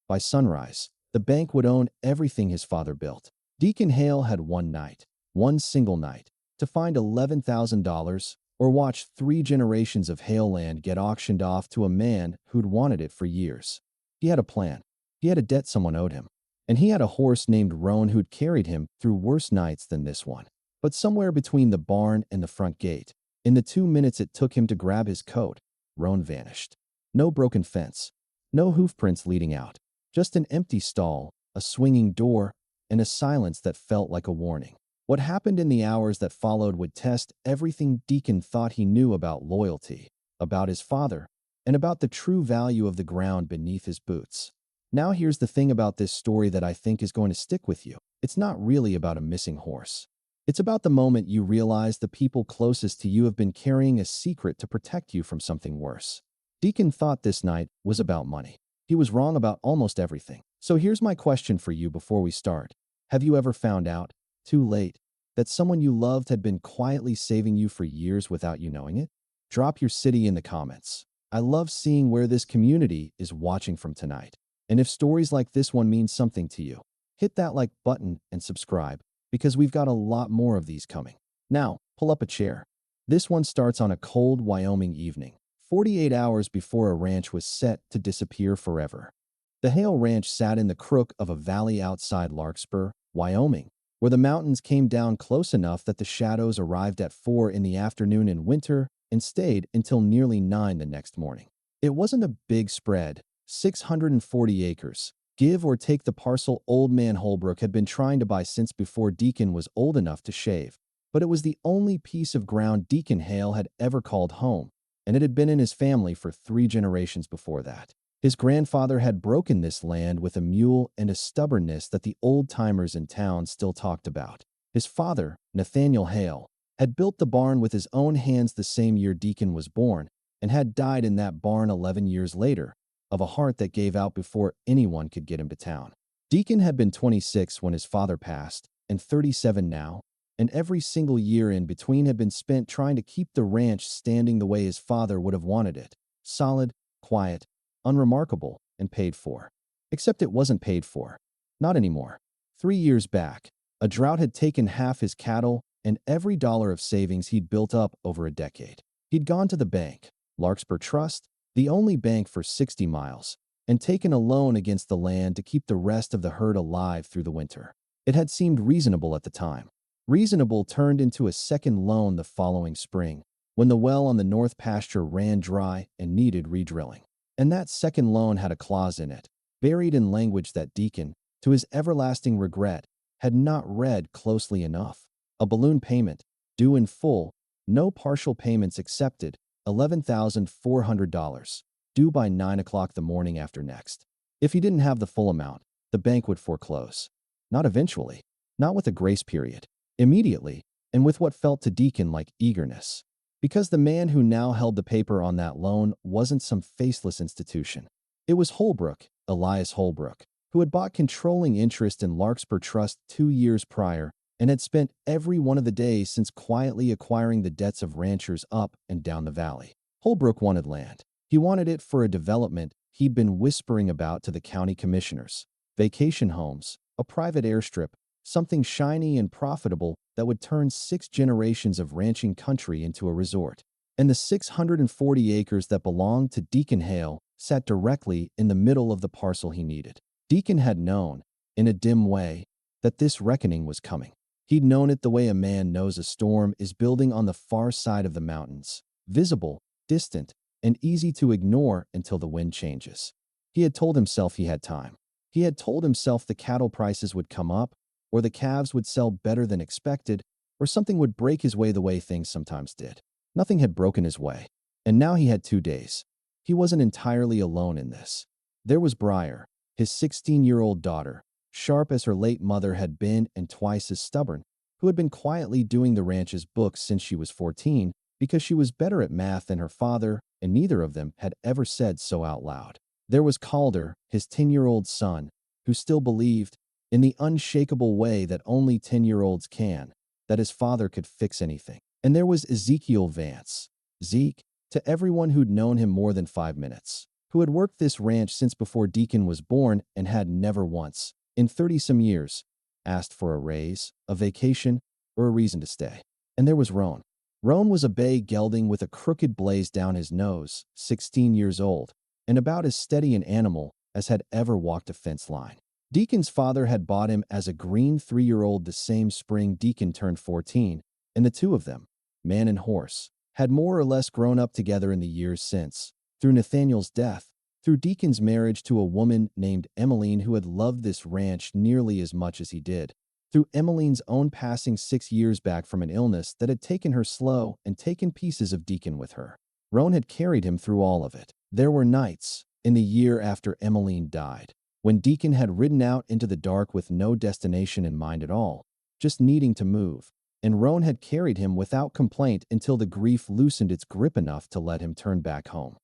By sunrise, the bank would own everything his father built. Deacon Hail had one night, one single night, to find $11,000 or watch 3 generations of Hail land get auctioned off to a man who'd wanted it for years. He had a plan. He had a debt someone owed him. And he had a horse named Roan who'd carried him through worse nights than this one. But somewhere between the barn and the front gate, in the 2 minutes it took him to grab his coat, Roan vanished. No broken fence, no hoofprints leading out, just an empty stall, a swinging door, and a silence that felt like a warning. What happened in the hours that followed would test everything Deacon thought he knew about loyalty, about his father, and about the true value of the ground beneath his boots. Now here's the thing about this story that I think is going to stick with you. It's not really about a missing horse. It's about the moment you realize the people closest to you have been carrying a secret to protect you from something worse. Deacon thought this night was about money. He was wrong about almost everything. So here's my question for you before we start. Have you ever found out, too late, that someone you loved had been quietly saving you for years without you knowing it? Drop your city in the comments. I love seeing where this community is watching from tonight. And if stories like this one mean something to you, hit that like button and subscribe, because we've got a lot more of these coming. Now, pull up a chair. This one starts on a cold Wyoming evening, 48 hours before a ranch was set to disappear forever. The Hail Ranch sat in the crook of a valley outside Larkspur, Wyoming, where the mountains came down close enough that the shadows arrived at 4 in the afternoon in winter and stayed until nearly 9 the next morning. It wasn't a big spread, 640 acres. Give or take the parcel old man Holbrook had been trying to buy since before Deacon was old enough to shave. But it was the only piece of ground Deacon Hail had ever called home, and it had been in his family for 3 generations before that. His grandfather had broken this land with a mule and a stubbornness that the old-timers in town still talked about. His father, Nathaniel Hail, had built the barn with his own hands the same year Deacon was born and had died in that barn 11 years later, of a heart that gave out before anyone could get him to town. Deacon had been 26 when his father passed, and 37 now, and every single year in between had been spent trying to keep the ranch standing the way his father would have wanted it. Solid, quiet, unremarkable, and paid for. Except it wasn't paid for. Not anymore. 3 years back, a drought had taken half his cattle and every dollar of savings he'd built up over a decade. He'd gone to the bank, Larkspur Trust, the only bank for 60 miles, and taken a loan against the land to keep the rest of the herd alive through the winter. It had seemed reasonable at the time. Reasonable turned into a second loan the following spring, when the well on the north pasture ran dry and needed redrilling. And that second loan had a clause in it, buried in language that Deacon, to his everlasting regret, had not read closely enough. A balloon payment, due in full, no partial payments accepted, $11,400, due by 9 o'clock the morning after next. If he didn't have the full amount, the bank would foreclose. Not eventually, not with a grace period. Immediately, and with what felt to Deacon like eagerness. Because the man who now held the paper on that loan wasn't some faceless institution. It was Holbrook, Elias Holbrook, who had bought controlling interest in Larkspur Trust 2 years prior and had spent every one of the days since quietly acquiring the debts of ranchers up and down the valley. Holbrook wanted land. He wanted it for a development he'd been whispering about to the county commissioners. Vacation homes, a private airstrip, something shiny and profitable that would turn 6 generations of ranching country into a resort. And the 640 acres that belonged to Deacon Hail sat directly in the middle of the parcel he needed. Deacon had known, in a dim way, that this reckoning was coming. He'd known it the way a man knows a storm is building on the far side of the mountains, visible, distant, and easy to ignore until the wind changes. He had told himself he had time. He had told himself the cattle prices would come up, or the calves would sell better than expected, or something would break his way the way things sometimes did. Nothing had broken his way, and now he had 2 days. He wasn't entirely alone in this. There was Briar, his 16-year-old daughter, sharp as her late mother had been and twice as stubborn, who had been quietly doing the ranch's books since she was 14 because she was better at math than her father, and neither of them had ever said so out loud. There was Calder, his 10-year-old son, who still believed, in the unshakable way that only 10-year-olds can, that his father could fix anything. And there was Ezekiel Vance. Zeke, to everyone who'd known him more than 5 minutes. who had worked this ranch since before Deacon was born and had never once, in 30-some years, asked for a raise, a vacation, or a reason to stay. And there was Roan. Roan was a bay gelding with a crooked blaze down his nose, 16 years old, and about as steady an animal as had ever walked a fence line. Deacon's father had bought him as a green 3-year-old the same spring Deacon turned 14, and the two of them, man and horse, had more or less grown up together in the years since, through Nathaniel's death, through Deacon's marriage to a woman named Emmeline who had loved this ranch nearly as much as he did, through Emmeline's own passing 6 years back from an illness that had taken her slow and taken pieces of Deacon with her. Roan had carried him through all of it. There were nights, in the year after Emmeline died, when Deacon had ridden out into the dark with no destination in mind at all, just needing to move, and Roan had carried him without complaint until the grief loosened its grip enough to let him turn back home.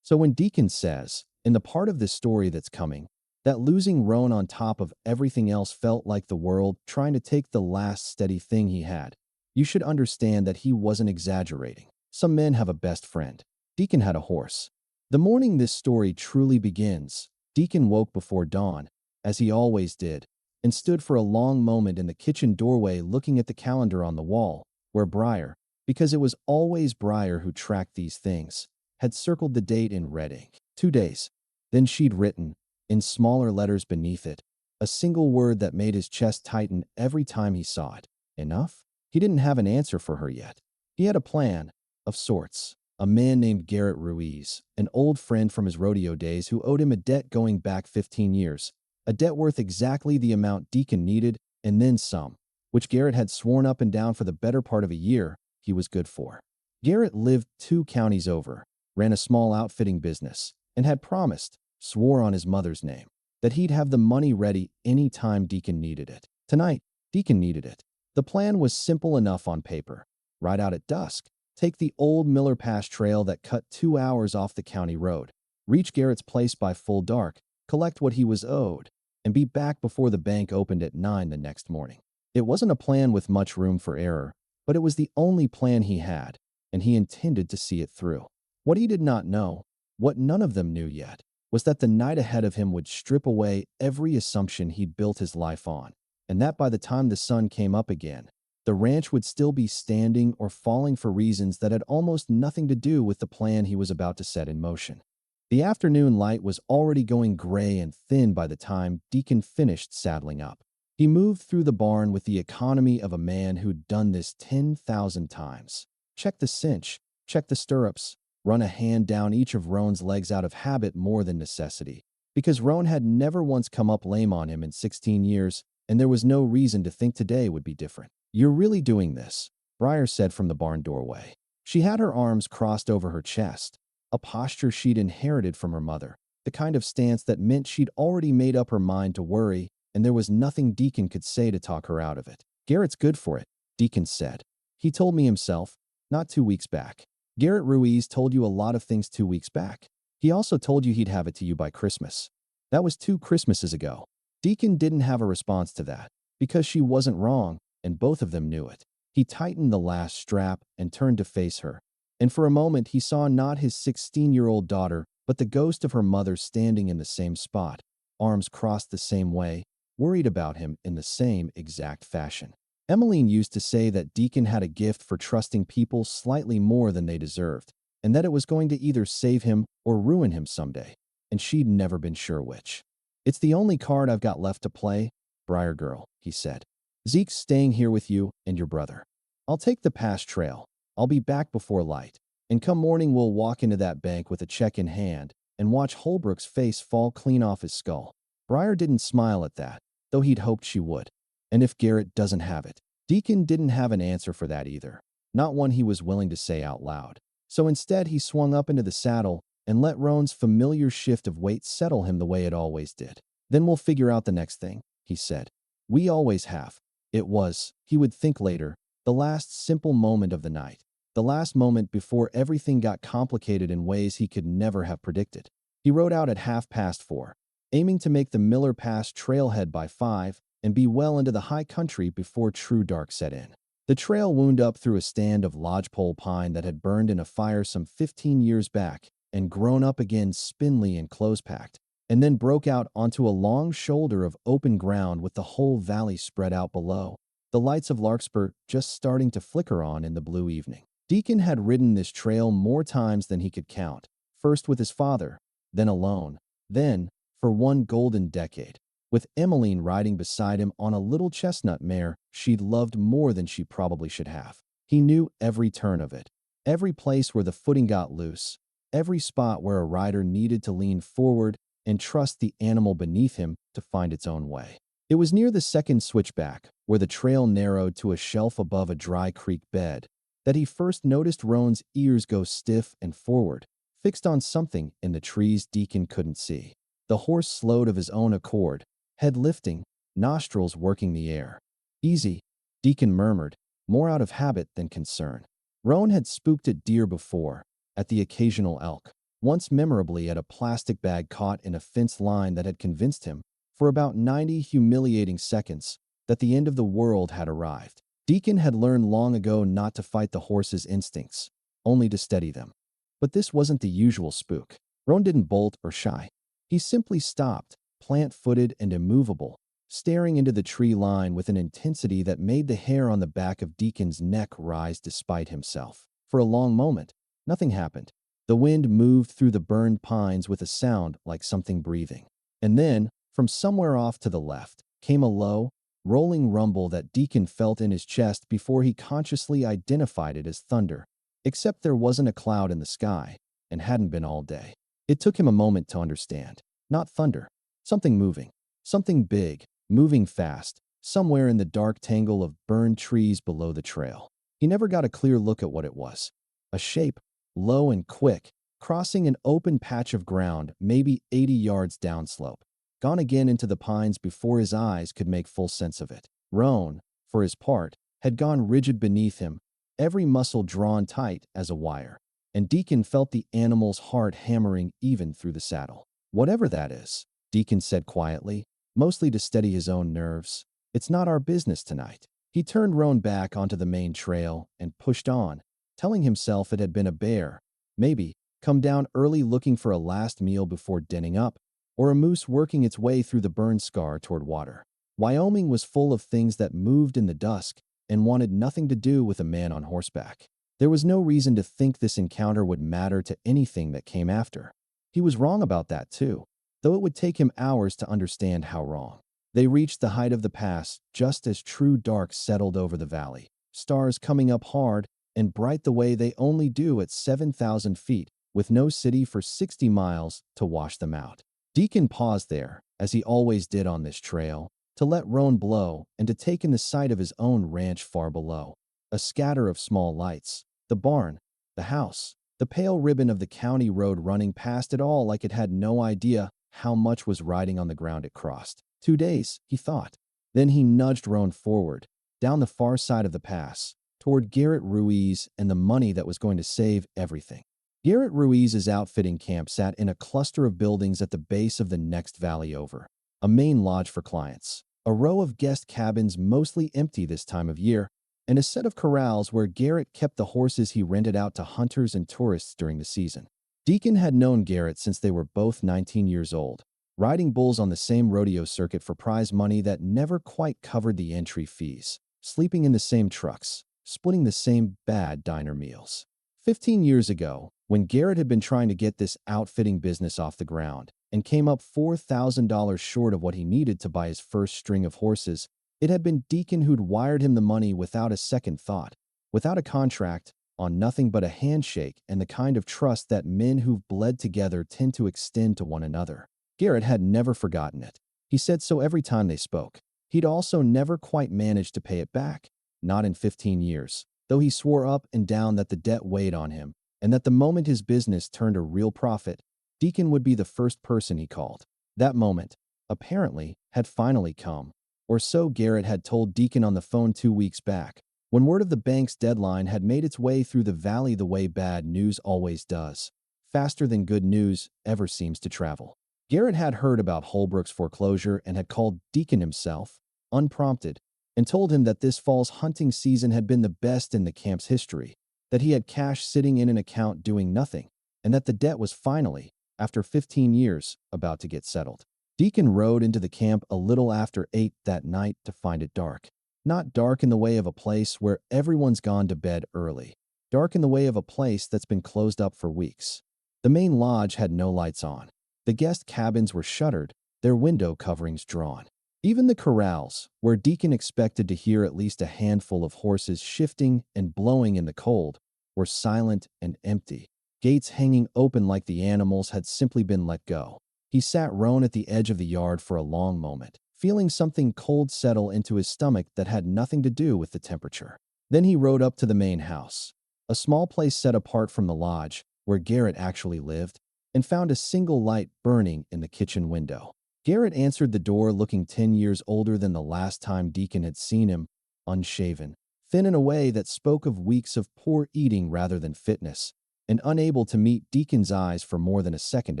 So when Deacon says, in the part of this story that's coming, that losing Roan on top of everything else felt like the world trying to take the last steady thing he had, you should understand that he wasn't exaggerating. Some men have a best friend. Deacon had a horse. The morning this story truly begins, Deacon woke before dawn, as he always did, and stood for a long moment in the kitchen doorway looking at the calendar on the wall, where Briar, because it was always Briar who tracked these things, had circled the date in red ink. 2 days. Then she'd written, in smaller letters beneath it, a single word that made his chest tighten every time he saw it. Enough? He didn't have an answer for her yet. He had a plan, of sorts. A man named Garrett Ruiz, an old friend from his rodeo days who owed him a debt going back 15 years, a debt worth exactly the amount Deacon needed and then some, which Garrett had sworn up and down for the better part of a year he was good for. Garrett lived 2 counties over, ran a small outfitting business, and had promised, swore on his mother's name, that he'd have the money ready any time Deacon needed it. Tonight, Deacon needed it. The plan was simple enough on paper. Ride out at dusk, take the old Miller Pass trail that cut 2 hours off the county road, reach Garrett's place by full dark, collect what he was owed, and be back before the bank opened at 9 the next morning. It wasn't a plan with much room for error, but it was the only plan he had, and he intended to see it through. What he did not know, what none of them knew yet, was that the night ahead of him would strip away every assumption he'd built his life on, and that by the time the sun came up again, the ranch would still be standing or falling for reasons that had almost nothing to do with the plan he was about to set in motion. The afternoon light was already going gray and thin by the time Deacon finished saddling up. He moved through the barn with the economy of a man who'd done this 10,000 times. Check the cinch, check the stirrups, run a hand down each of Roan's legs out of habit more than necessity, because Roan had never once come up lame on him in 16 years, and there was no reason to think today would be different. "You're really doing this," Briar said from the barn doorway. She had her arms crossed over her chest, a posture she'd inherited from her mother, the kind of stance that meant she'd already made up her mind to worry, and there was nothing Deacon could say to talk her out of it. "Garrett's good for it," Deacon said. "He told me himself, not 2 weeks back." "Garrett Ruiz told you a lot of things 2 weeks back. He also told you he'd have it to you by Christmas. That was 2 Christmases ago." Deacon didn't have a response to that, because she wasn't wrong, and both of them knew it. He tightened the last strap and turned to face her, and for a moment he saw not his 16-year-old daughter, but the ghost of her mother standing in the same spot, arms crossed the same way, worried about him in the same exact fashion. Emmeline used to say that Deacon had a gift for trusting people slightly more than they deserved, and that it was going to either save him or ruin him someday, and she'd never been sure which. "It's the only card I've got left to play, Briar girl," he said. "Zeke's staying here with you and your brother. I'll take the pass trail. I'll be back before light, and come morning we'll walk into that bank with a check in hand and watch Holbrook's face fall clean off his skull." Briar didn't smile at that, though he'd hoped she would. And if Garrett doesn't have it? Deacon didn't have an answer for that either, not one he was willing to say out loud. So instead he swung up into the saddle and let Roan's familiar shift of weight settle him the way it always did. "Then we'll figure out the next thing," he said. "We always have." It was, he would think later, the last simple moment of the night, the last moment before everything got complicated in ways he could never have predicted. He rode out at 4:30, aiming to make the Miller Pass trailhead by 5 and be well into the high country before true dark set in. The trail wound up through a stand of lodgepole pine that had burned in a fire some 15 years back and grown up again spindly and close-packed, and then broke out onto a long shoulder of open ground with the whole valley spread out below, the lights of Larkspur just starting to flicker on in the blue evening. Deacon had ridden this trail more times than he could count, first with his father, then alone, then, for one golden decade, with Emmeline riding beside him on a little chestnut mare she'd loved more than she probably should have. He knew every turn of it, every place where the footing got loose, every spot where a rider needed to lean forward and trust the animal beneath him to find its own way. It was near the second switchback, where the trail narrowed to a shelf above a dry creek bed, that he first noticed Roan's ears go stiff and forward, fixed on something in the trees Deacon couldn't see. The horse slowed of his own accord, head lifting, nostrils working the air. "Easy," Deacon murmured, more out of habit than concern. Roan had spooked at deer before, at the occasional elk, once memorably at a plastic bag caught in a fence line that had convinced him, for about 90 humiliating seconds, that the end of the world had arrived. Deacon had learned long ago not to fight the horse's instincts, only to steady them. But this wasn't the usual spook. Roan didn't bolt or shy. He simply stopped, plant-footed and immovable, staring into the tree line with an intensity that made the hair on the back of Deacon's neck rise despite himself. For a long moment, nothing happened. The wind moved through the burned pines with a sound like something breathing. And then, from somewhere off to the left, came a low, rolling rumble that Deacon felt in his chest before he consciously identified it as thunder. Except there wasn't a cloud in the sky, and hadn't been all day. It took him a moment to understand. Not thunder. Something moving. Something big, moving fast, somewhere in the dark tangle of burned trees below the trail. He never got a clear look at what it was. A shape, low and quick, crossing an open patch of ground, maybe 80 yards downslope. Gone again into the pines before his eyes could make full sense of it. Roan, for his part, had gone rigid beneath him, every muscle drawn tight as a wire, and Deacon felt the animal's heart hammering even through the saddle. "Whatever that is," Deacon said quietly, mostly to steady his own nerves, "it's not our business tonight." He turned Roan back onto the main trail and pushed on, telling himself it had been a bear, maybe, come down early looking for a last meal before denning up, or a moose working its way through the burn scar toward water. Wyoming was full of things that moved in the dusk and wanted nothing to do with a man on horseback. There was no reason to think this encounter would matter to anything that came after. He was wrong about that too, though it would take him hours to understand how wrong. They reached the height of the pass just as true dark settled over the valley, stars coming up hard and bright the way they only do at 7,000 feet, with no city for 60 miles to wash them out. Deacon paused there, as he always did on this trail, to let Roan blow and to take in the sight of his own ranch far below. A scatter of small lights, the barn, the house, the pale ribbon of the county road running past it all like it had no idea how much was riding on the ground it crossed. 2 days, he thought. Then he nudged Roan forward, down the far side of the pass, toward Garrett Ruiz and the money that was going to save everything. Garrett Ruiz's outfitting camp sat in a cluster of buildings at the base of the next valley over. A main lodge for clients, a row of guest cabins mostly empty this time of year, and a set of corrals where Garrett kept the horses he rented out to hunters and tourists during the season. Deacon had known Garrett since they were both 19 years old, riding bulls on the same rodeo circuit for prize money that never quite covered the entry fees, sleeping in the same trucks, splitting the same bad diner meals. 15 years ago, when Garrett had been trying to get this outfitting business off the ground and came up $4,000 short of what he needed to buy his first string of horses, it had been Deacon who'd wired him the money without a second thought, without a contract, on nothing but a handshake and the kind of trust that men who've bled together tend to extend to one another. Garrett had never forgotten it. He said so every time they spoke. He'd also never quite managed to pay it back, not in 15 years, though he swore up and down that the debt weighed on him, and that the moment his business turned a real profit, Deacon would be the first person he called. That moment, apparently, had finally come, or so Garrett had told Deacon on the phone 2 weeks back, when word of the bank's deadline had made its way through the valley the way bad news always does, faster than good news ever seems to travel. Garrett had heard about Holbrook's foreclosure and had called Deacon himself, unprompted, and told him that this fall's hunting season had been the best in the camp's history, that he had cash sitting in an account doing nothing, and that the debt was finally, after 15 years, about to get settled. Deacon rode into the camp a little after 8 that night to find it dark. Not dark in the way of a place where everyone's gone to bed early. Dark in the way of a place that's been closed up for weeks. The main lodge had no lights on. The guest cabins were shuttered, their window coverings drawn. Even the corrals, where Deacon expected to hear at least a handful of horses shifting and blowing in the cold, were silent and empty, gates hanging open like the animals had simply been let go. He sat Roan at the edge of the yard for a long moment, feeling something cold settle into his stomach that had nothing to do with the temperature. Then he rode up to the main house, a small place set apart from the lodge, where Garrett actually lived, and found a single light burning in the kitchen window. Garrett answered the door looking 10 years older than the last time Deacon had seen him, unshaven, thin in a way that spoke of weeks of poor eating rather than fitness, and unable to meet Deacon's eyes for more than a second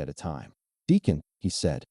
at a time. "Deacon," he said,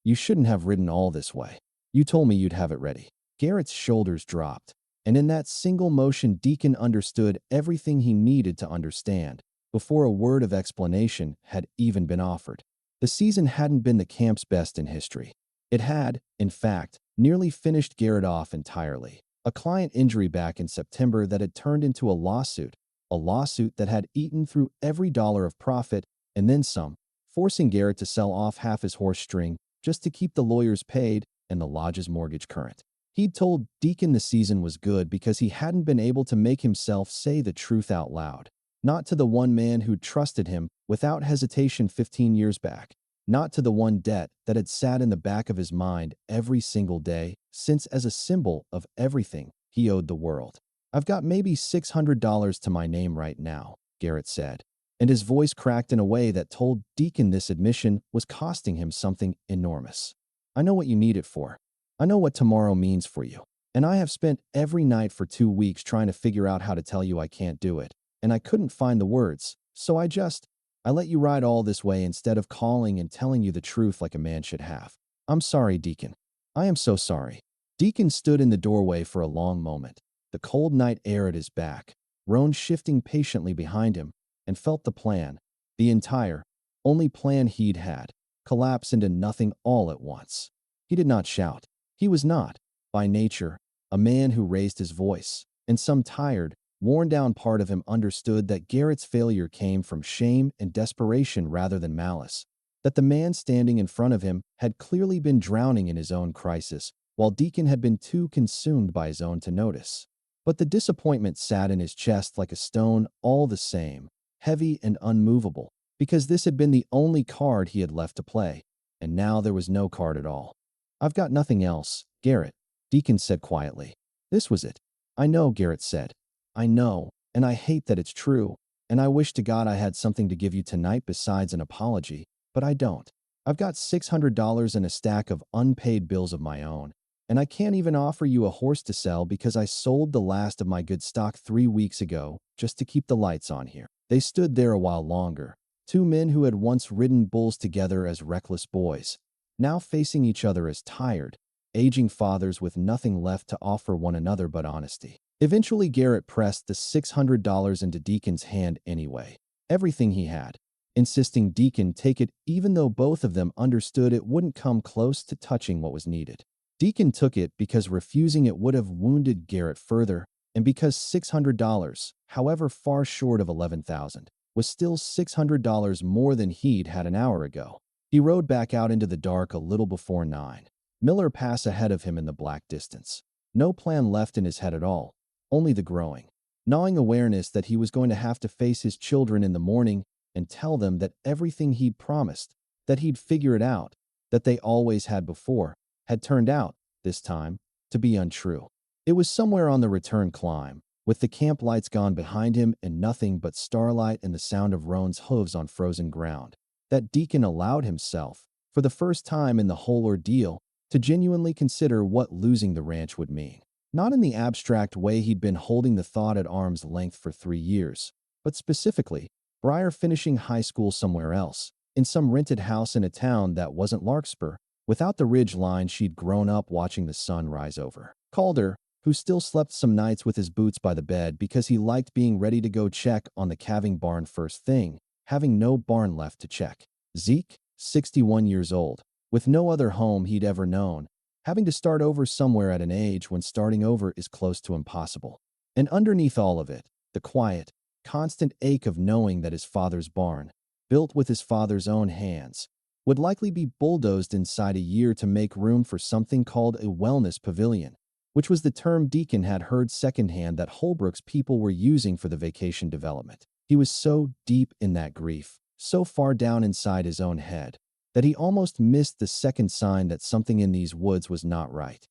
you shouldn't have ridden all this way. You told me you'd have it ready." Garrett's shoulders dropped, and in that single motion Deacon understood everything he needed to understand, before a word of explanation had even been offered. The season hadn't been the camp's best in history. It had, in fact, nearly finished Garrett off entirely. A client injury back in September that had turned into a lawsuit that had eaten through every dollar of profit and then some, forcing Garrett to sell off half his horse string just to keep the lawyers paid and the lodge's mortgage current. He'd told Deacon the season was good because he hadn't been able to make himself say the truth out loud. Not to the one man who'd trusted him without hesitation 15 years back. Not to the one debt that had sat in the back of his mind every single day since, as a symbol of everything he owed the world. "I've got maybe $600 to my name right now," Garrett said, and his voice cracked in a way that told Deacon this admission was costing him something enormous. "I know what you need it for. I know what tomorrow means for you. And I have spent every night for 2 weeks trying to figure out how to tell you I can't do it. And I couldn't find the words, so I let you ride all this way instead of calling and telling you the truth like a man should have. I'm sorry, Deacon. I am so sorry." Deacon stood in the doorway for a long moment, the cold night air at his back, Roan shifting patiently behind him, and felt the plan, the entire, only plan he'd had, collapse into nothing all at once. He did not shout. He was not, by nature, a man who raised his voice, and some tired, worn-down part of him understood that Garrett's failure came from shame and desperation rather than malice, that the man standing in front of him had clearly been drowning in his own crisis, while Deacon had been too consumed by his own to notice. But the disappointment sat in his chest like a stone all the same, heavy and unmovable, because this had been the only card he had left to play, and now there was no card at all. "I've got nothing else, Garrett," Deacon said quietly. "This was it." "I know," Garrett said. "I know, and I hate that it's true, and I wish to God I had something to give you tonight besides an apology, but I don't. I've got $600 and a stack of unpaid bills of my own, and I can't even offer you a horse to sell because I sold the last of my good stock 3 weeks ago just to keep the lights on here." They stood there a while longer, two men who had once ridden bulls together as reckless boys, now facing each other as tired, aging fathers with nothing left to offer one another but honesty. Eventually, Garrett pressed the $600 into Deacon's hand anyway, everything he had, insisting Deacon take it even though both of them understood it wouldn't come close to touching what was needed. Deacon took it because refusing it would have wounded Garrett further, and because $600, however far short of $11,000, was still $600 more than he'd had an hour ago. He rode back out into the dark a little before 9. Miller Pass ahead of him in the black distance. No plan left in his head at all, only the growing, gnawing awareness that he was going to have to face his children in the morning and tell them that everything he'd promised, that he'd figure it out, that they always had before, had turned out, this time, to be untrue. It was somewhere on the return climb, with the camp lights gone behind him and nothing but starlight and the sound of Roan's hooves on frozen ground, that Deacon allowed himself, for the first time in the whole ordeal, to genuinely consider what losing the ranch would mean. Not in the abstract way he'd been holding the thought at arm's length for 3 years, but specifically, Briar finishing high school somewhere else, in some rented house in a town that wasn't Larkspur, without the ridge line she'd grown up watching the sun rise over. Calder, who still slept some nights with his boots by the bed because he liked being ready to go check on the calving barn first thing, having no barn left to check. Zeke, 61 years old, with no other home he'd ever known, having to start over somewhere at an age when starting over is close to impossible. And underneath all of it, the quiet, constant ache of knowing that his father's barn, built with his father's own hands, would likely be bulldozed inside a year to make room for something called a wellness pavilion, which was the term Deacon had heard secondhand that Holbrook's people were using for the vacation development. He was so deep in that grief, so far down inside his own head, that he almost missed the second sign that something in these woods was not right.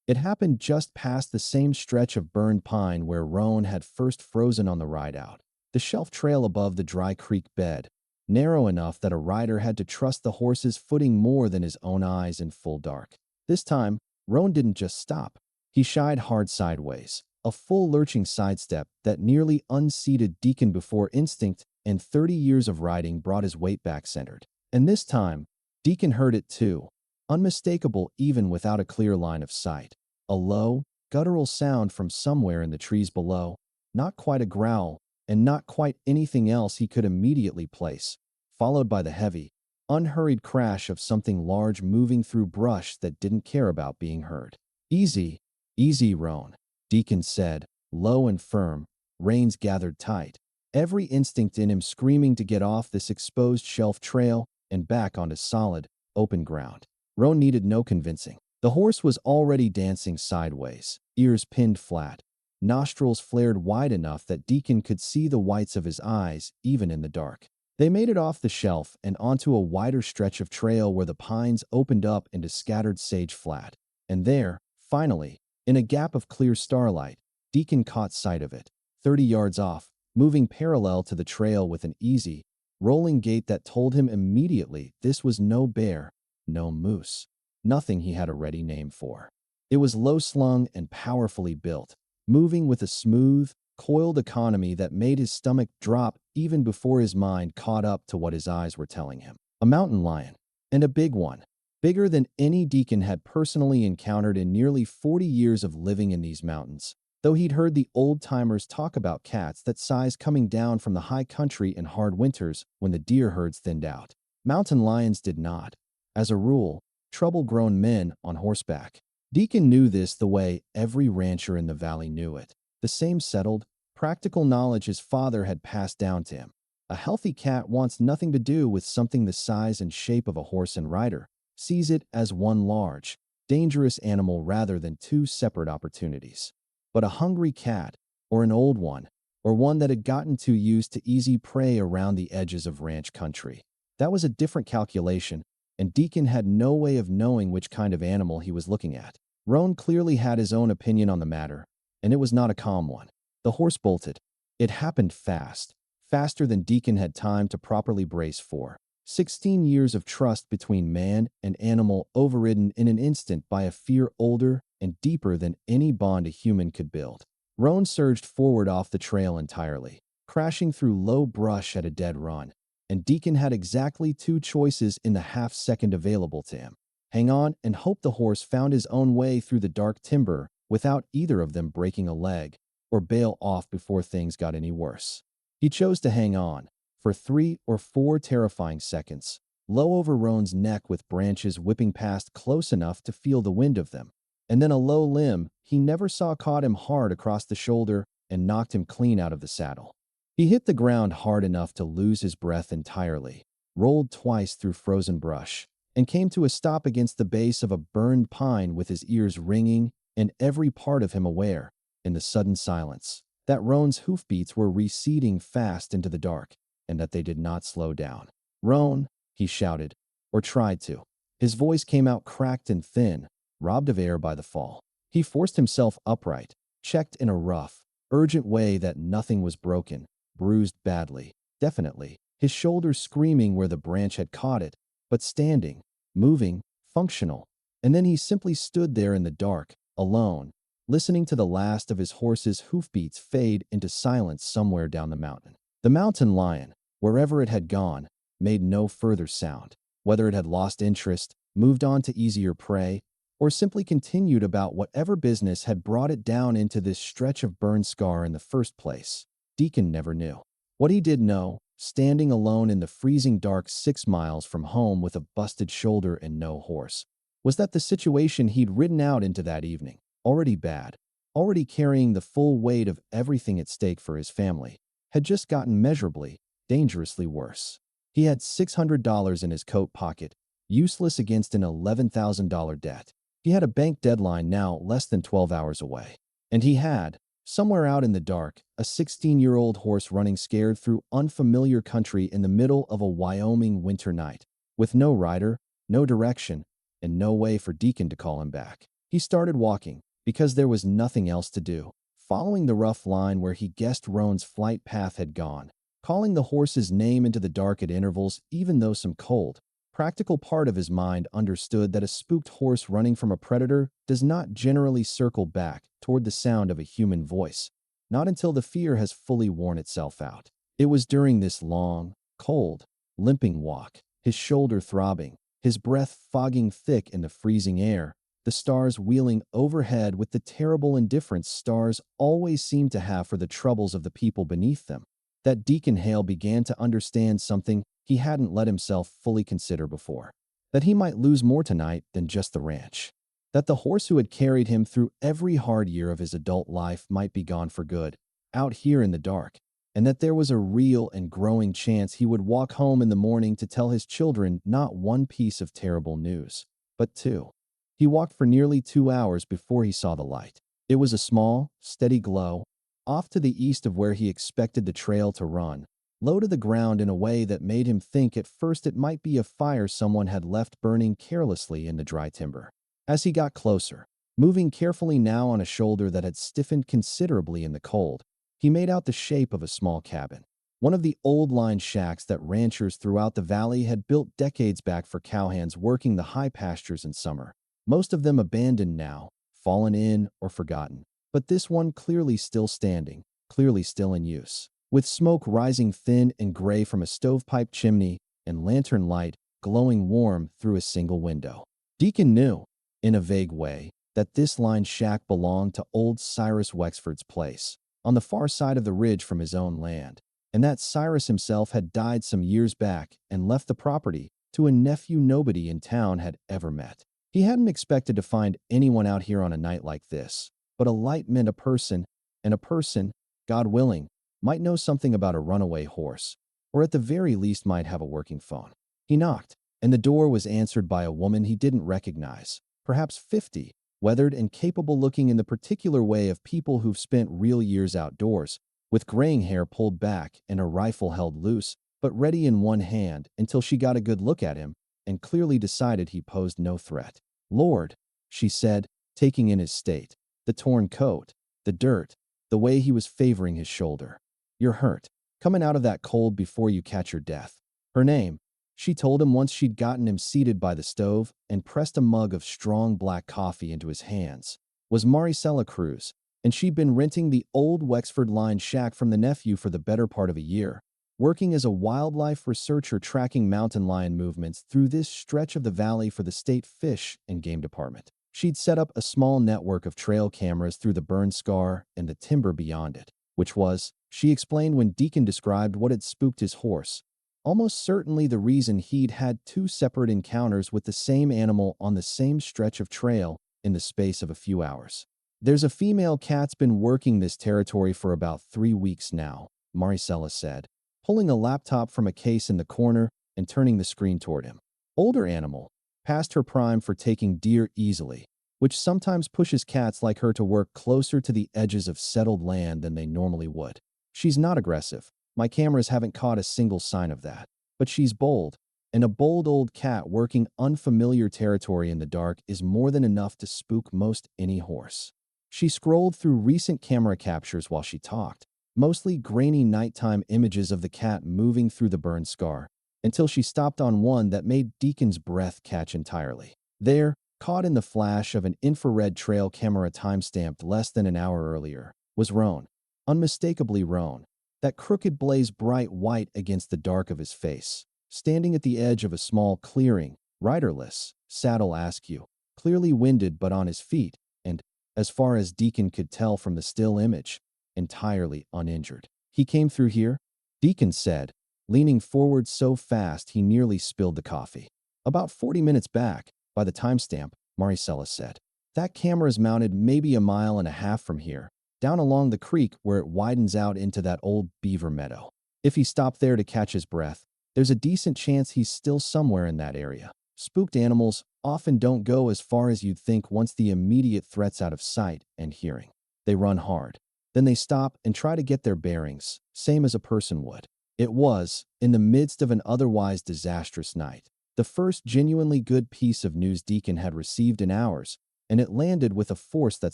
It happened just past the same stretch of burned pine where Roan had first frozen on the ride out. The shelf trail above the dry creek bed, narrow enough that a rider had to trust the horse's footing more than his own eyes in full dark. This time, Roan didn't just stop. He shied hard sideways, a full lurching sidestep that nearly unseated Deacon before instinct and 30 years of riding brought his weight back centered. And this time, Deacon heard it too, unmistakable even without a clear line of sight. A low, guttural sound from somewhere in the trees below, not quite a growl, and not quite anything else he could immediately place, followed by the heavy, unhurried crash of something large moving through brush that didn't care about being heard. "Easy, easy, Roan," Deacon said, low and firm, reins gathered tight, every instinct in him screaming to get off this exposed shelf trail and back onto solid, open ground. Roan needed no convincing. The horse was already dancing sideways, ears pinned flat, nostrils flared wide enough that Deacon could see the whites of his eyes even in the dark. They made it off the shelf and onto a wider stretch of trail where the pines opened up into scattered sage flat. And there, finally, in a gap of clear starlight, Deacon caught sight of it, 30 yards off, moving parallel to the trail with an easy, rolling gait that told him immediately this was no bear, no moose, nothing he had a ready name for. It was low-slung and powerfully built, moving with a smooth, coiled economy that made his stomach drop even before his mind caught up to what his eyes were telling him. A mountain lion, and a big one, bigger than any Deacon had personally encountered in nearly 40 years of living in these mountains, though he'd heard the old-timers talk about cats that size coming down from the high country in hard winters when the deer herds thinned out. Mountain lions did not, as a rule, trouble grown men on horseback. Deacon knew this the way every rancher in the valley knew it. The same settled, practical knowledge his father had passed down to him. A healthy cat wants nothing to do with something the size and shape of a horse and rider, sees it as one large, dangerous animal rather than two separate opportunities. But a hungry cat, or an old one, or one that had gotten too used to easy prey around the edges of ranch country, that was a different calculation, and Deacon had no way of knowing which kind of animal he was looking at. Roan clearly had his own opinion on the matter, and it was not a calm one. The horse bolted. It happened fast, faster than Deacon had time to properly brace for. 16 years of trust between man and animal overridden in an instant by a fear older and deeper than any bond a human could build. Roan surged forward off the trail entirely, crashing through low brush at a dead run, and Deacon had exactly two choices in the half-second available to him: hang on and hope the horse found his own way through the dark timber without either of them breaking a leg, or bail off before things got any worse. He chose to hang on, for 3 or 4 terrifying seconds, low over Roan's neck with branches whipping past close enough to feel the wind of them, and then a low limb he never saw caught him hard across the shoulder and knocked him clean out of the saddle. He hit the ground hard enough to lose his breath entirely, rolled twice through frozen brush, and came to a stop against the base of a burned pine with his ears ringing and every part of him aware, in the sudden silence, that Roan's hoofbeats were receding fast into the dark, and that they did not slow down. "Roan," he shouted, or tried to. His voice came out cracked and thin, robbed of air by the fall. He forced himself upright, checked in a rough, urgent way that nothing was broken, bruised badly, definitely, his shoulders screaming where the branch had caught it, but standing, moving, functional. And then he simply stood there in the dark, alone, listening to the last of his horse's hoofbeats fade into silence somewhere down the mountain. The mountain lion, wherever it had gone, made no further sound. Whether it had lost interest, moved on to easier prey, or simply continued about whatever business had brought it down into this stretch of burn scar in the first place, Deacon never knew. What he did know, standing alone in the freezing dark 6 miles from home with a busted shoulder and no horse. Was that the situation he'd ridden out into that evening? Already bad, already carrying the full weight of everything at stake for his family, had just gotten measurably, dangerously worse. He had $600 in his coat pocket, useless against an $11,000 debt. He had a bank deadline now less than 12 hours away. And he had, somewhere out in the dark, a 16-year-old horse running scared through unfamiliar country in the middle of a Wyoming winter night, with no rider, no direction, and no way for Deacon to call him back. He started walking, because there was nothing else to do, following the rough line where he guessed Roan's flight path had gone, calling the horse's name into the dark at intervals even though some cold, practical part of his mind understood that a spooked horse running from a predator does not generally circle back toward the sound of a human voice, not until the fear has fully worn itself out. It was during this long, cold, limping walk, his shoulder throbbing, his breath fogging thick in the freezing air, the stars wheeling overhead with the terrible indifference stars always seem to have for the troubles of the people beneath them, that Deacon Hail began to understand something he hadn't let himself fully consider before. That he might lose more tonight than just the ranch. That the horse who had carried him through every hard year of his adult life might be gone for good, out here in the dark, and that there was a real and growing chance he would walk home in the morning to tell his children not one piece of terrible news, but two. He walked for nearly 2 hours before he saw the light. It was a small, steady glow, off to the east of where he expected the trail to run, low to the ground in a way that made him think at first it might be a fire someone had left burning carelessly in the dry timber. As he got closer, moving carefully now on a shoulder that had stiffened considerably in the cold, he made out the shape of a small cabin. One of the old line shacks that ranchers throughout the valley had built decades back for cowhands working the high pastures in summer. Most of them abandoned now, fallen in or forgotten. But this one clearly still standing, clearly still in use, with smoke rising thin and gray from a stovepipe chimney and lantern light glowing warm through a single window. Deacon knew, in a vague way, that this line shack belonged to old Cyrus Wexford's place, on the far side of the ridge from his own land, and that Cyrus himself had died some years back and left the property to a nephew nobody in town had ever met. He hadn't expected to find anyone out here on a night like this, but a light meant a person, and a person, God willing, might know something about a runaway horse, or at the very least might have a working phone. He knocked, and the door was answered by a woman he didn't recognize, perhaps 50, weathered and capable looking in the particular way of people who've spent real years outdoors, with graying hair pulled back and a rifle held loose, but ready in one hand until she got a good look at him and clearly decided he posed no threat. "Lord," she said, taking in his state, the torn coat, the dirt, the way he was favoring his shoulder. "You're hurt, coming out of that cold before you catch your death." Her name, she told him once she'd gotten him seated by the stove and pressed a mug of strong black coffee into his hands, was Maricela Cruz, and she'd been renting the old Wexford line shack from the nephew for the better part of a year, working as a wildlife researcher tracking mountain lion movements through this stretch of the valley for the state fish and game department. She'd set up a small network of trail cameras through the burn scar and the timber beyond it, which was, she explained when Deacon described what had spooked his horse, almost certainly the reason he'd had 2 separate encounters with the same animal on the same stretch of trail in the space of a few hours. "There's a female cat's been working this territory for about 3 weeks now," Maricela said, pulling a laptop from a case in the corner and turning the screen toward him. "Older animal, past her prime for taking deer easily, which sometimes pushes cats like her to work closer to the edges of settled land than they normally would. She's not aggressive. My cameras haven't caught a single sign of that. But she's bold, and a bold old cat working unfamiliar territory in the dark is more than enough to spook most any horse." She scrolled through recent camera captures while she talked, mostly grainy nighttime images of the cat moving through the burn scar, until she stopped on one that made Deacon's breath catch entirely. There, caught in the flash of an infrared trail camera time-stamped less than an hour earlier, was Roan, unmistakably Roan, that crooked blaze bright white against the dark of his face, standing at the edge of a small clearing, riderless, saddle askew, clearly winded but on his feet, and, as far as Deacon could tell from the still image, entirely uninjured. "He came through here?" Deacon said, leaning forward so fast he nearly spilled the coffee. "About 40 minutes back, by the timestamp," Maricela said. "That camera's mounted maybe a mile and a half from here, down along the creek where it widens out into that old beaver meadow. If he stopped there to catch his breath, there's a decent chance he's still somewhere in that area." Spooked animals often don't go as far as you'd think once the immediate threat's out of sight and hearing. They run hard. Then they stop and try to get their bearings, same as a person would. It was, in the midst of an otherwise disastrous night, the first genuinely good piece of news Deacon had received in hours, and it landed with a force that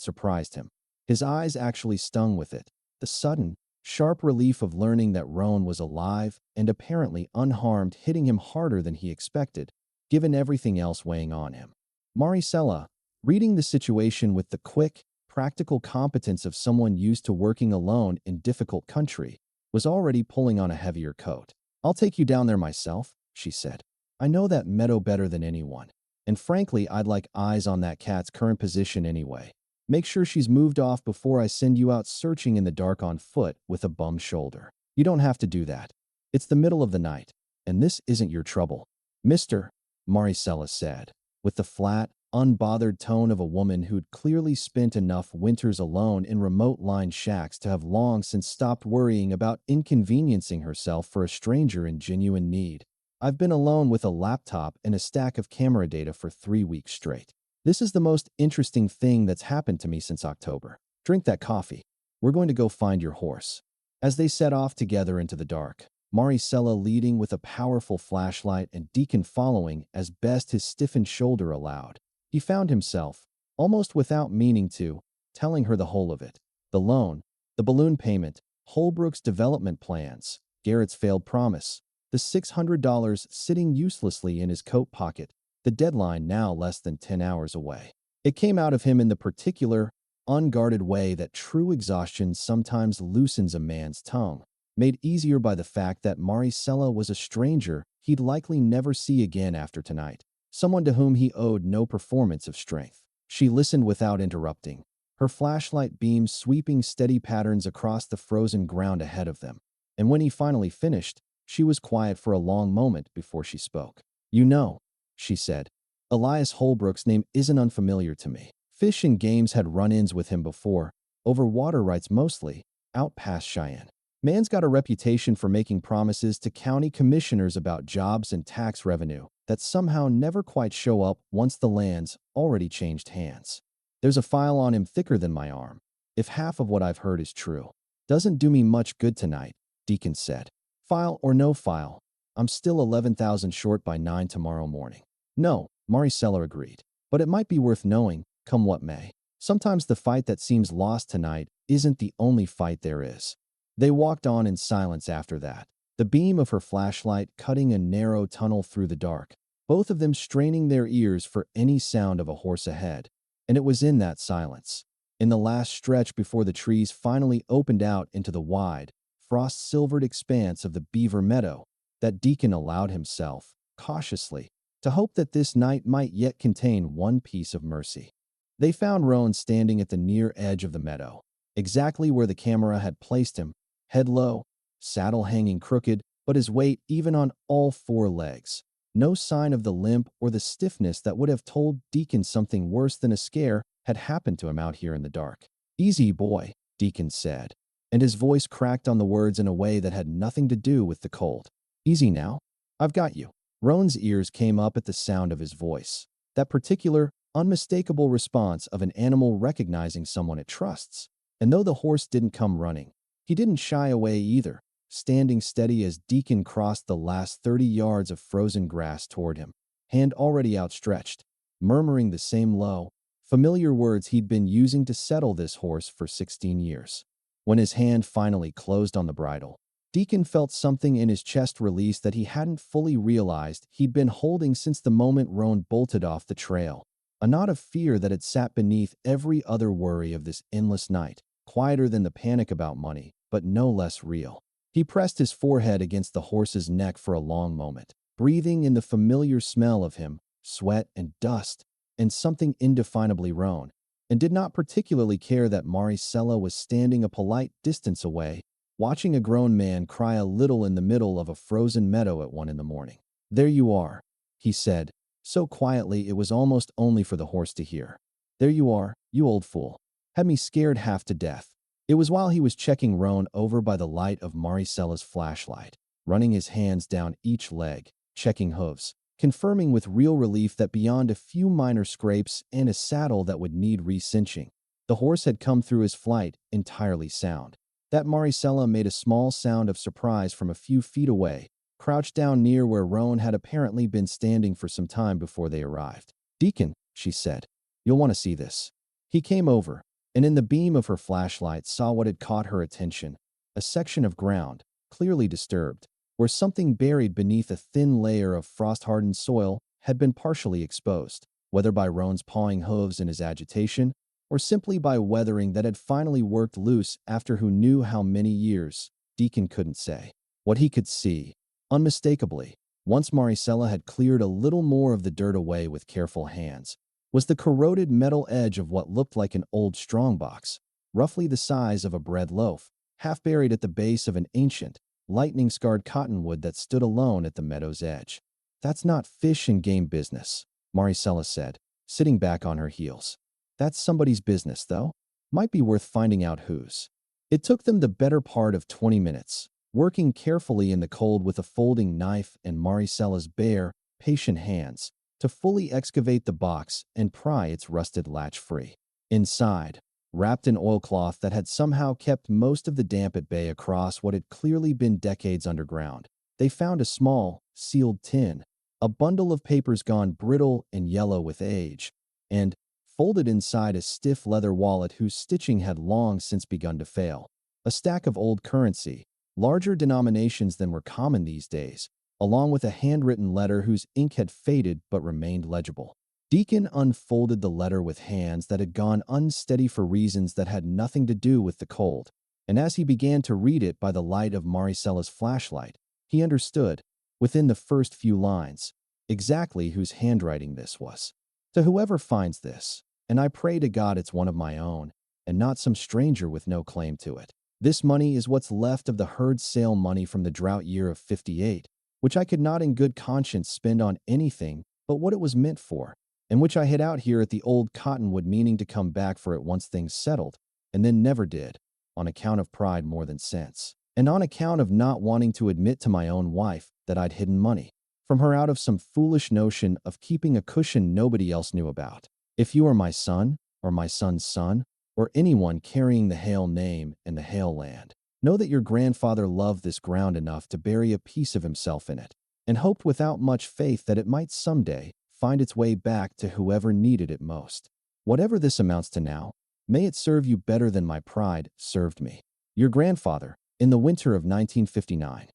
surprised him. His eyes actually stung with it. The sudden, sharp relief of learning that Roan was alive and apparently unharmed hitting him harder than he expected, given everything else weighing on him. Maricela, reading the situation with the quick, practical competence of someone used to working alone in difficult country, was already pulling on a heavier coat. "I'll take you down there myself," she said. "I know that meadow better than anyone. And frankly, I'd like eyes on that cat's current position anyway. Make sure she's moved off before I send you out searching in the dark on foot with a bum shoulder. You don't have to do that. It's the middle of the night, and this isn't your trouble, Mr." Maricela said, with the flat, unbothered tone of a woman who'd clearly spent enough winters alone in remote-line shacks to have long since stopped worrying about inconveniencing herself for a stranger in genuine need. "I've been alone with a laptop and a stack of camera data for 3 weeks straight. This is the most interesting thing that's happened to me since October. Drink that coffee. We're going to go find your horse." As they set off together into the dark, Maricela leading with a powerful flashlight and Deacon following as best his stiffened shoulder allowed, he found himself, almost without meaning to, telling her the whole of it. The loan, the balloon payment, Holbrook's development plans, Garrett's failed promise, the $600 sitting uselessly in his coat pocket, the deadline now less than 10 hours away. It came out of him in the particular, unguarded way that true exhaustion sometimes loosens a man's tongue, made easier by the fact that Maricela was a stranger he'd likely never see again after tonight, someone to whom he owed no performance of strength. She listened without interrupting, her flashlight beams sweeping steady patterns across the frozen ground ahead of them. And when he finally finished, she was quiet for a long moment before she spoke. "You know," she said, "Elias Holbrook's name isn't unfamiliar to me. Fish and Games had run-ins with him before, over water rights mostly, out past Cheyenne. Man's got a reputation for making promises to county commissioners about jobs and tax revenue that somehow never quite show up once the land's already changed hands. There's a file on him thicker than my arm, if half of what I've heard is true. Doesn't do me much good tonight," Deacon said. "File or no file, I'm still 11,000 short by 9 tomorrow morning." "No," Maricela agreed, "but it might be worth knowing, come what may. Sometimes the fight that seems lost tonight isn't the only fight there is." They walked on in silence after that, the beam of her flashlight cutting a narrow tunnel through the dark, both of them straining their ears for any sound of a horse ahead. And it was in that silence, in the last stretch before the trees finally opened out into the wide, frost-silvered expanse of the beaver meadow, that Deacon allowed himself, cautiously, to hope that this night might yet contain one piece of mercy. They found Roan standing at the near edge of the meadow, exactly where the camera had placed him, head low, saddle hanging crooked, but his weight even on all 4 legs. No sign of the limp or the stiffness that would have told Deacon something worse than a scare had happened to him out here in the dark. "Easy, boy," Deacon said, and his voice cracked on the words in a way that had nothing to do with the cold. "Easy now. I've got you." Roan's ears came up at the sound of his voice, that particular, unmistakable response of an animal recognizing someone it trusts. And though the horse didn't come running, he didn't shy away either, standing steady as Deacon crossed the last 30 yards of frozen grass toward him, hand already outstretched, murmuring the same low, familiar words he'd been using to settle this horse for 16 years. When his hand finally closed on the bridle, Deacon felt something in his chest release that he hadn't fully realized he'd been holding since the moment Roan bolted off the trail. A knot of fear that had sat beneath every other worry of this endless night, quieter than the panic about money, but no less real. He pressed his forehead against the horse's neck for a long moment, breathing in the familiar smell of him, sweat and dust, and something indefinably Roan, and did not particularly care that Maricela was standing a polite distance away, watching a grown man cry a little in the middle of a frozen meadow at 1 in the morning. "There you are," he said, so quietly it was almost only for the horse to hear. "There you are, you old fool. Had me scared half to death." It was while he was checking Roan over by the light of Maricella's flashlight, running his hands down each leg, checking hooves, confirming with real relief that beyond a few minor scrapes and a saddle that would need re-cinching, the horse had come through his flight entirely sound. That Maricela made a small sound of surprise from a few feet away, crouched down near where Roan had apparently been standing for some time before they arrived. "Deacon," she said, "you'll want to see this." He came over, and in the beam of her flashlight saw what had caught her attention, a section of ground, clearly disturbed, where something buried beneath a thin layer of frost-hardened soil had been partially exposed, whether by Roan's pawing hooves in his agitation, or simply by weathering that had finally worked loose after who knew how many years, Deacon couldn't say. What he could see, unmistakably, once Maricela had cleared a little more of the dirt away with careful hands, was the corroded metal edge of what looked like an old strongbox, roughly the size of a bread loaf, half buried at the base of an ancient, lightning-scarred cottonwood that stood alone at the meadow's edge. "That's not fish and game business," Maricela said, sitting back on her heels. "That's somebody's business, though. Might be worth finding out whose." It took them the better part of 20 minutes, working carefully in the cold with a folding knife and Maricela's bare, patient hands, to fully excavate the box and pry its rusted latch free. Inside, wrapped in oilcloth that had somehow kept most of the damp at bay across what had clearly been decades underground, they found a small, sealed tin, a bundle of papers gone brittle and yellow with age, and, folded inside a stiff leather wallet whose stitching had long since begun to fail, a stack of old currency, larger denominations than were common these days, along with a handwritten letter whose ink had faded but remained legible. Deacon unfolded the letter with hands that had gone unsteady for reasons that had nothing to do with the cold, and as he began to read it by the light of Maricela's flashlight, he understood, within the first few lines, exactly whose handwriting this was. "To whoever finds this, and I pray to God it's one of my own, and not some stranger with no claim to it. This money is what's left of the herd sale money from the drought year of '58, which I could not in good conscience spend on anything but what it was meant for, and which I hid out here at the old cottonwood meaning to come back for it once things settled, and then never did, on account of pride more than sense, and on account of not wanting to admit to my own wife that I'd hidden money from her out of some foolish notion of keeping a cushion nobody else knew about. If you are my son, or my son's son, or anyone carrying the Hail name and the Hail land, know that your grandfather loved this ground enough to bury a piece of himself in it, and hoped without much faith that it might someday find its way back to whoever needed it most. Whatever this amounts to now, may it serve you better than my pride served me. Your grandfather, in the winter of 1959.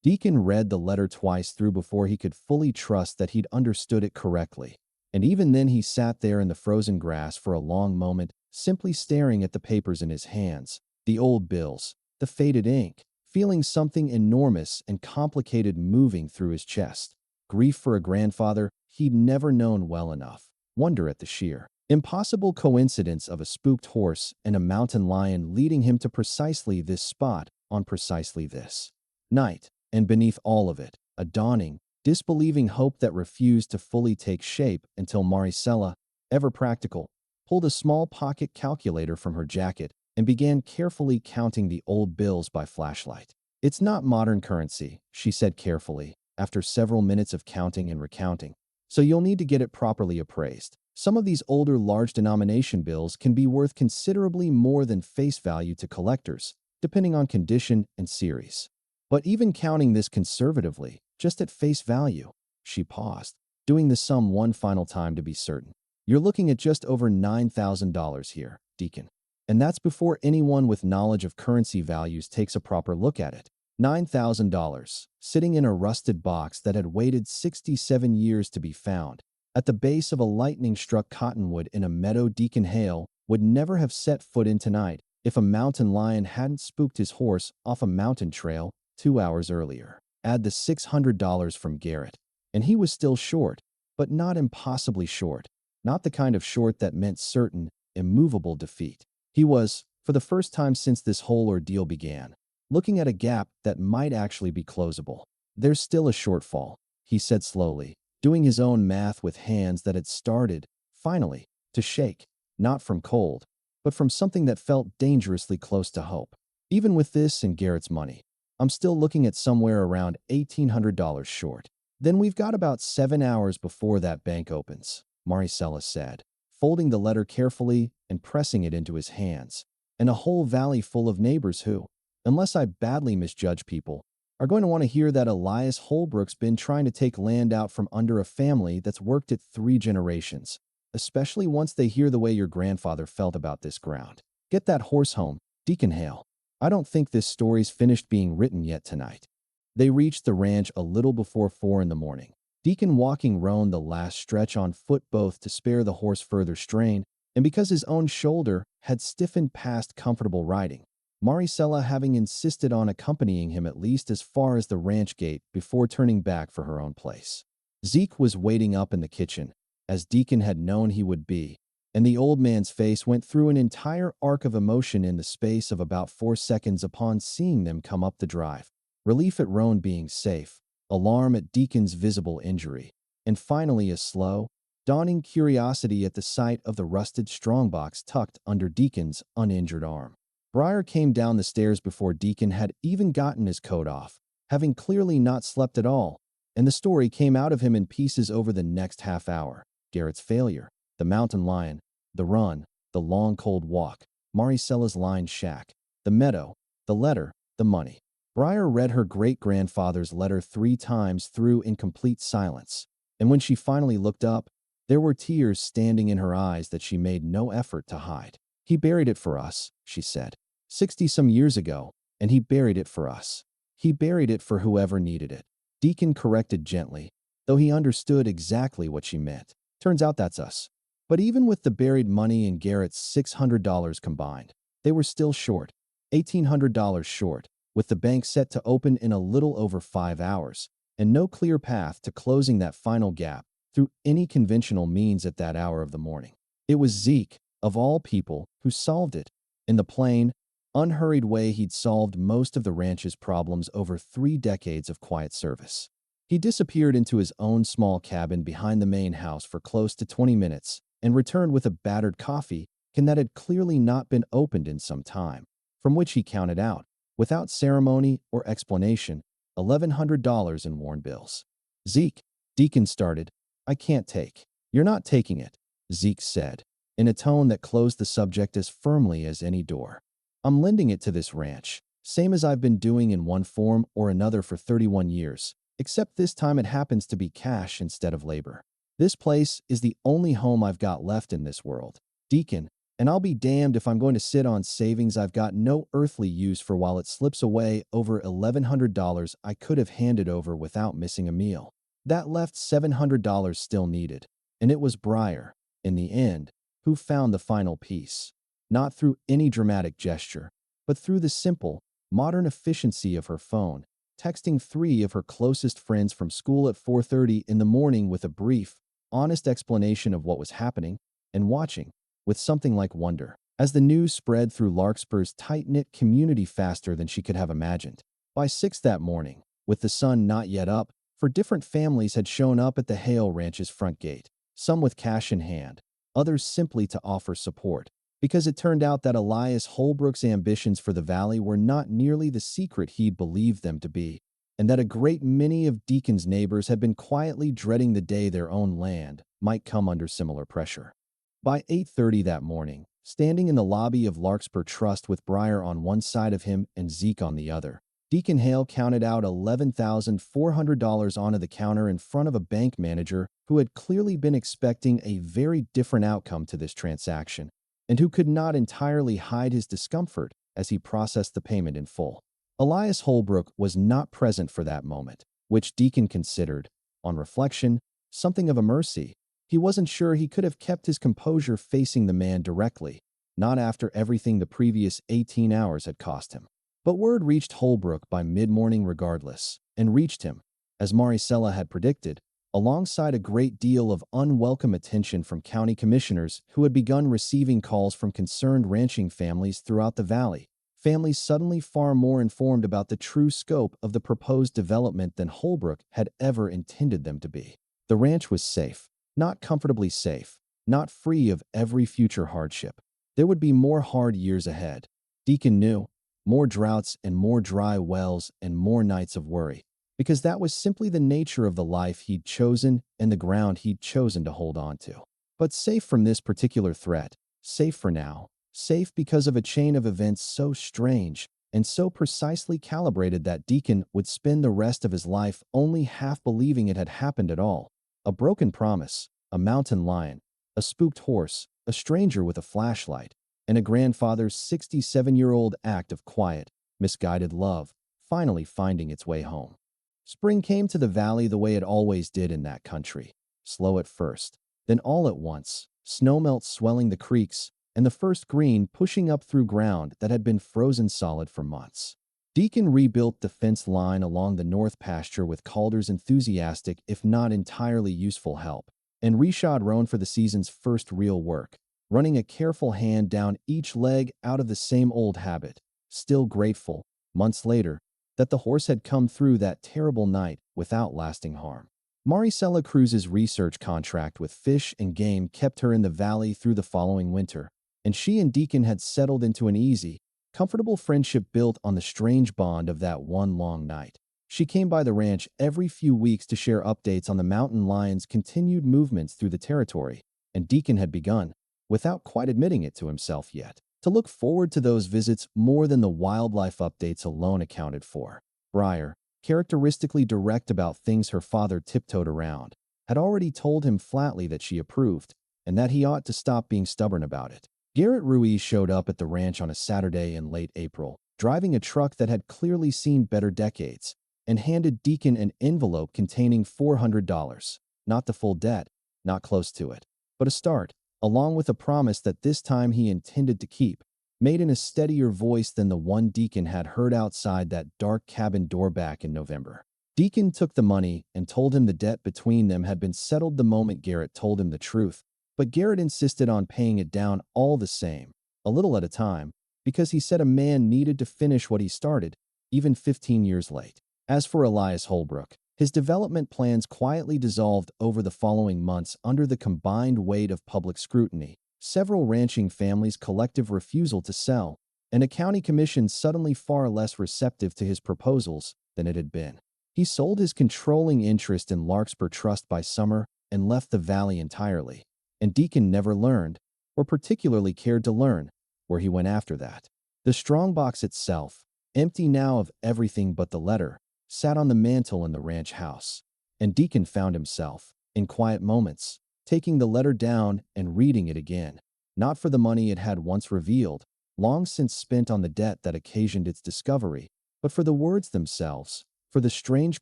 Deacon read the letter twice through before he could fully trust that he'd understood it correctly, and even then he sat there in the frozen grass for a long moment, simply staring at the papers in his hands, the old bills, the faded ink, feeling something enormous and complicated moving through his chest. Grief for a grandfather he'd never known well enough. Wonder at the sheer, impossible coincidence of a spooked horse and a mountain lion leading him to precisely this spot on precisely this night. And beneath all of it, a dawning, disbelieving hope that refused to fully take shape until Maricela, ever practical, pulled a small pocket calculator from her jacket and began carefully counting the old bills by flashlight. "It's not modern currency," she said carefully, after several minutes of counting and recounting, "so you'll need to get it properly appraised. Some of these older large denomination bills can be worth considerably more than face value to collectors, depending on condition and series. But even counting this conservatively, just at face value," she paused, doing the sum one final time to be certain, "you're looking at just over $9,000 here, Deacon. And that's before anyone with knowledge of currency values takes a proper look at it. $9,000, sitting in a rusted box that had waited 67 years to be found, at the base of a lightning-struck cottonwood in a meadow Deacon Hail would never have set foot in tonight if a mountain lion hadn't spooked his horse off a mountain trail 2 hours earlier. Add the $600 from Garrett, and he was still short, but not impossibly short, not the kind of short that meant certain, immovable defeat. He was, for the first time since this whole ordeal began, looking at a gap that might actually be closable. There's still a shortfall, he said slowly, doing his own math with hands that had started, finally, to shake, not from cold, but from something that felt dangerously close to hope. Even with this and Garrett's money, I'm still looking at somewhere around $1,800 short. Then we've got about 7 hours before that bank opens, Maricela said, folding the letter carefully and pressing it into his hands. And a whole valley full of neighbors who, unless I badly misjudge people, are going to want to hear that Elias Holbrook's been trying to take land out from under a family that's worked it 3 generations, especially once they hear the way your grandfather felt about this ground. Get that horse home, Deacon Hail. I don't think this story's finished being written yet tonight. They reached the ranch a little before 4 in the morning. Deacon walking Roan the last stretch on foot both to spare the horse further strain and because his own shoulder had stiffened past comfortable riding. Maricela having insisted on accompanying him at least as far as the ranch gate before turning back for her own place. Zeke was waiting up in the kitchen, as Deacon had known he would be, and the old man's face went through an entire arc of emotion in the space of about 4 seconds upon seeing them come up the drive. Relief at Roan being safe, alarm at Deacon's visible injury, and finally a slow, dawning curiosity at the sight of the rusted strongbox tucked under Deacon's uninjured arm. Briar came down the stairs before Deacon had even gotten his coat off, having clearly not slept at all, and the story came out of him in pieces over the next half hour. Garrett's failure, the mountain lion, the run, the long cold walk, Maricela's lined shack, the meadow, the letter, the money. Briar read her great-grandfather's letter 3 times through in complete silence, and when she finally looked up, there were tears standing in her eyes that she made no effort to hide. He buried it for us, she said, 60-some years ago, and he buried it for us. He buried it for whoever needed it. Deacon corrected gently, though he understood exactly what she meant. Turns out that's us. But even with the buried money and Garrett's $600 combined, they were still short, $1,800 short, with the bank set to open in a little over 5 hours, and no clear path to closing that final gap through any conventional means at that hour of the morning. It was Zeke, of all people, who solved it. In the plain, unhurried way he'd solved most of the ranch's problems over 3 decades of quiet service. He disappeared into his own small cabin behind the main house for close to 20 minutes and returned with a battered coffee can that had clearly not been opened in some time, from which he counted out, without ceremony or explanation, $1,100 in worn bills. Zeke, Deacon started, I can't take. You're not taking it, Zeke said, in a tone that closed the subject as firmly as any door. I'm lending it to this ranch, same as I've been doing in one form or another for 31 years, except this time it happens to be cash instead of labor. This place is the only home I've got left in this world, Deacon, and I'll be damned if I'm going to sit on savings I've got no earthly use for while it slips away over $1,100 I could have handed over without missing a meal. That left $700 still needed, and it was Briar, in the end, who found the final piece. Not through any dramatic gesture, but through the simple, modern efficiency of her phone, texting 3 of her closest friends from school at 4:30 in the morning with a brief, honest explanation of what was happening, and watching, with something like wonder, as the news spread through Larkspur's tight-knit community faster than she could have imagined. By 6 that morning, with the sun not yet up, for different families had shown up at the Hail Ranch's front gate, some with cash in hand, others simply to offer support, because it turned out that Elias Holbrook's ambitions for the valley were not nearly the secret he'd believed them to be, and that a great many of Deacon's neighbors had been quietly dreading the day their own land might come under similar pressure. By 8:30 that morning, standing in the lobby of Larkspur Trust with Briar on one side of him and Zeke on the other, Deacon Hail counted out $11,400 onto the counter in front of a bank manager who had clearly been expecting a very different outcome to this transaction, and who could not entirely hide his discomfort as he processed the payment in full. Elias Holbrook was not present for that moment, which Deacon considered, on reflection, something of a mercy. He wasn't sure he could have kept his composure facing the man directly, not after everything the previous 18 hours had cost him. But word reached Holbrook by mid-morning regardless, and reached him, as Maricela had predicted, alongside a great deal of unwelcome attention from county commissioners who had begun receiving calls from concerned ranching families throughout the valley, families suddenly far more informed about the true scope of the proposed development than Holbrook had ever intended them to be. The ranch was safe, not comfortably safe, not free of every future hardship. There would be more hard years ahead. Deacon knew, more droughts and more dry wells and more nights of worry, because that was simply the nature of the life he'd chosen and the ground he'd chosen to hold on to. But safe from this particular threat, safe for now, safe because of a chain of events so strange and so precisely calibrated that Deacon would spend the rest of his life only half believing it had happened at all. A broken promise, a mountain lion, a spooked horse, a stranger with a flashlight, and a grandfather's 67-year-old act of quiet, misguided love finally finding its way home. Spring came to the valley the way it always did in that country, slow at first, then all at once, snowmelt swelling the creeks, and the first green pushing up through ground that had been frozen solid for months. Deacon rebuilt the fence line along the north pasture with Calder's enthusiastic, if not entirely useful help, and reshod Roan for the season's first real work, running a careful hand down each leg out of the same old habit, still grateful, months later, that the horse had come through that terrible night without lasting harm. Maricela Cruz's research contract with Fish and Game kept her in the valley through the following winter, and she and Deacon had settled into an easy, comfortable friendship built on the strange bond of that one long night. She came by the ranch every few weeks to share updates on the mountain lion's continued movements through the territory, and Deacon had begun, without quite admitting it to himself yet, to look forward to those visits more than the wildlife updates alone accounted for. Briar, characteristically direct about things her father tiptoed around, had already told him flatly that she approved, and that he ought to stop being stubborn about it. Garrett Ruiz showed up at the ranch on a Saturday in late April, driving a truck that had clearly seen better decades, and handed Deacon an envelope containing $400, not the full debt, not close to it, but a start, along with a promise that this time he intended to keep, made in a steadier voice than the one Deacon had heard outside that dark cabin door back in November. Deacon took the money and told him the debt between them had been settled the moment Garrett told him the truth, but Garrett insisted on paying it down all the same, a little at a time, because he said a man needed to finish what he started, even 15 years late. As for Elias Holbrook, his development plans quietly dissolved over the following months under the combined weight of public scrutiny, several ranching families' collective refusal to sell, and a county commission suddenly far less receptive to his proposals than it had been. He sold his controlling interest in Larkspur Trust by summer and left the valley entirely, and Deacon never learned, or particularly cared to learn, where he went after that. The strongbox itself, empty now of everything but the letter, sat on the mantel in the ranch house, and Deacon found himself, in quiet moments, taking the letter down and reading it again, not for the money it had once revealed, long since spent on the debt that occasioned its discovery, but for the words themselves, for the strange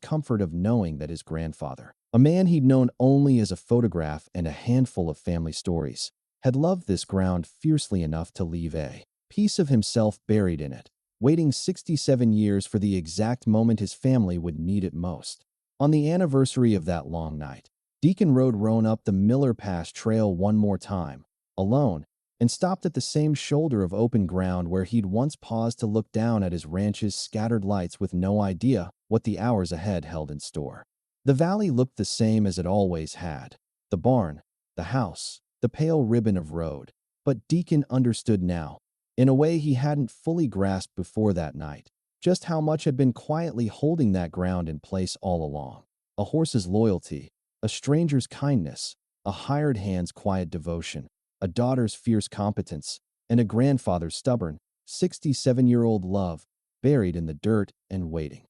comfort of knowing that his grandfather, a man he'd known only as a photograph and a handful of family stories, had loved this ground fiercely enough to leave a piece of himself buried in it, waiting 67 years for the exact moment his family would need it most. On the anniversary of that long night, Deacon rode Roan up the Miller Pass Trail one more time, alone, and stopped at the same shoulder of open ground where he'd once paused to look down at his ranch's scattered lights with no idea what the hours ahead held in store. The valley looked the same as it always had. The barn, the house, the pale ribbon of road. But Deacon understood now, in a way he hadn't fully grasped before that night, just how much had been quietly holding that ground in place all along. A horse's loyalty, a stranger's kindness, a hired hand's quiet devotion, a daughter's fierce competence, and a grandfather's stubborn, 67-year-old love, buried in the dirt and waiting.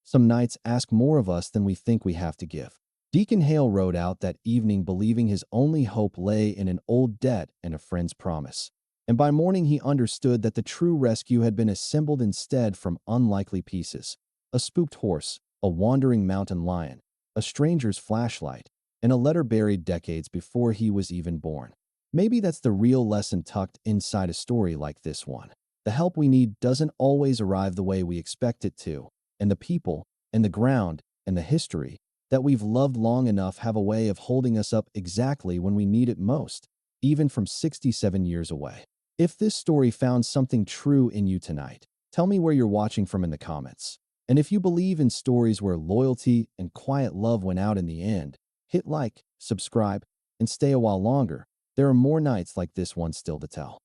Some nights ask more of us than we think we have to give. Deacon Hail rode out that evening believing his only hope lay in an old debt and a friend's promise. And by morning he understood that the true rescue had been assembled instead from unlikely pieces. A spooked horse, a wandering mountain lion, a stranger's flashlight, and a letter buried decades before he was even born. Maybe that's the real lesson tucked inside a story like this one. The help we need doesn't always arrive the way we expect it to, and the people, and the ground, and the history that we've loved long enough have a way of holding us up exactly when we need it most, even from 67 years away. If this story found something true in you tonight, Tell me where you're watching from in the comments. And if you believe in stories where loyalty and quiet love went out in the end, hit like, subscribe, and stay a while longer. There are more nights like this one still to tell.